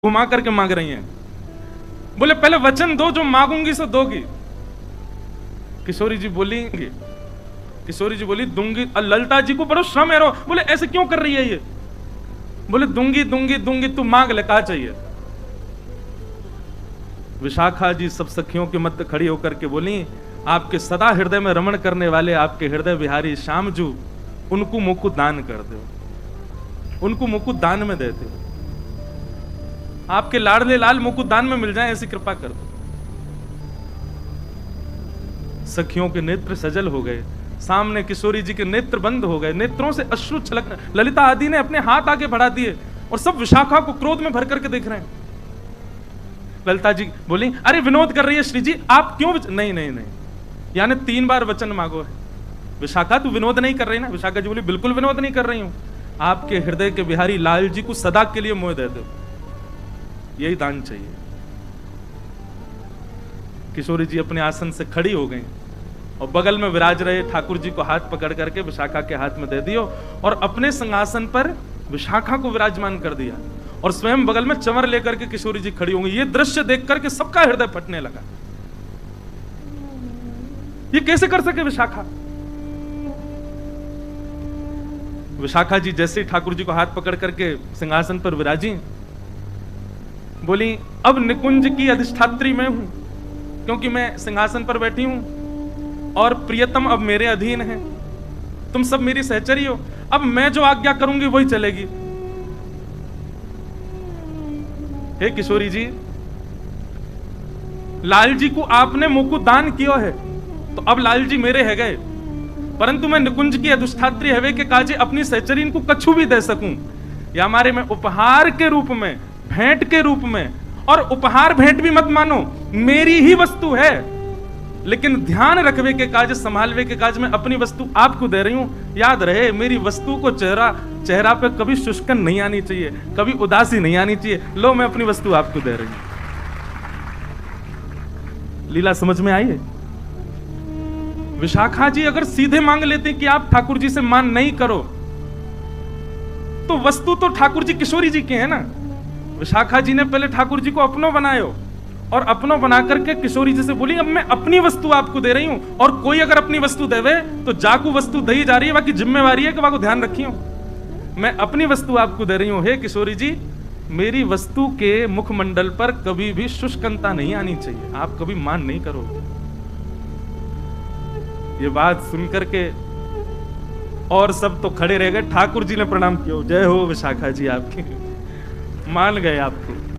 घुमा करके मांग रही हैं। बोले पहले वचन दो, जो मांगूंगी सो दोगी। किशोरी जी बोली दूंगी। ललिता जी को बड़ा श्रम है। बोले ऐसे क्यों कर रही है ये? बोले दूंगी दूंगी दूंगी, तू मांग ले, कहा चाहिए। विशाखा जी सब सखियों के मध्य खड़ी होकर के बोली, आपके सदा हृदय में रमण करने वाले आपके हृदय विहारी श्यामजू, उनको मुकुट दान कर दो, उनको मुकुट दान में देते हो, आपके लाडले लाल मुकुट दान में मिल जाए, ऐसी कृपा कर दो। सखियों के नेत्र सजल हो गए, सामने किशोरी जी के नेत्र बंद हो गए, नेत्रों से अश्रु छलकने। ललिता आदि ने अपने हाथ आगे बढ़ा दिए और सब विशाखा को क्रोध में भर करके देख रहे हैं। ललिता जी बोली, अरे विनोद कर रही है श्री जी, आप क्यों नहीं नहीं नहीं, यानी 3 बार वचन मांगो है। विशाखा तू विनोद नहीं कर रही ना? विशाखा जी बोली, बिल्कुल विनोद नहीं कर रही हूं, आपके हृदय के बिहारी लाल जी को सदा के लिए मोह दे दो, यही दान चाहिए। किशोरी जी अपने आसन से खड़ी हो गई और बगल में विराज रहे ठाकुर जी को हाथ पकड़ करके विशाखा के हाथ में दे दियो और अपने सिंहासन पर विशाखा को विराजमान कर दिया और स्वयं बगल में चंवर लेकर के किशोरी जी खड़ी होंगी। ये दृश्य देख करके सबका हृदय फटने लगा। ये कैसे कर सके विशाखा? विशाखा जी जैसे ही ठाकुर जी को हाथ पकड़ करके सिंहासन पर विराजी, बोली, अब निकुंज की अधिष्ठात्री मैं हूं, क्योंकि मैं सिंहासन पर बैठी हूं और प्रियतम अब मेरे अधीन है, तुम सब मेरी सहचरी हो, अब मैं जो आज्ञा करूंगी वही चलेगी। हे किशोरी जी, लाल जी को आपने मुकुट दान किया है तो अब लाल जी मेरे है गए, परंतु मैं निकुंज की अधिष्ठात्री हवे के काजे अपनी सहचरी इनको कछु भी दे सकूं, या हमारे में उपहार के रूप में, भेंट के रूप में, और उपहार भेंट भी मत मानो, मेरी ही वस्तु है, लेकिन ध्यान रखवे के काज, संभालवे के काज में अपनी वस्तु आपको दे रही हूं। याद रहे, मेरी वस्तु को चेहरा पे कभी शुष्कन नहीं आनी चाहिए, कभी उदासी नहीं आनी चाहिए। लो, मैं अपनी वस्तु आपको दे रही हूं। लीला समझ में आई है? विशाखा जी अगर सीधे मांग लेते कि आप ठाकुर जी से मान नहीं करो, तो वस्तु तो ठाकुर जी किशोरी जी के हैं ना। विशाखा जी ने पहले ठाकुर जी को अपनो बनायो और अपनो बना करके किशोरी जी से बोली, अब मैं अपनी वस्तु आपको दे रही हूं, और कोई अगर अपनी वस्तु देवे तो जाकू वस्तु दही जा रही है, बाकी जिम्मेवारी है कि बाको ध्यान रखियो। मैं अपनी वस्तु आपको दे रही हूं। हे किशोरी जी, मेरी वस्तु के मुखमंडल पर कभी भी शुष्कता नहीं आनी चाहिए, आप कभी मान नहीं करो। ये बात सुनकर के और सब तो खड़े रह गए। ठाकुर जी ने प्रणाम किया, जय हो विशाखा जी आपकी, मान गए आपको।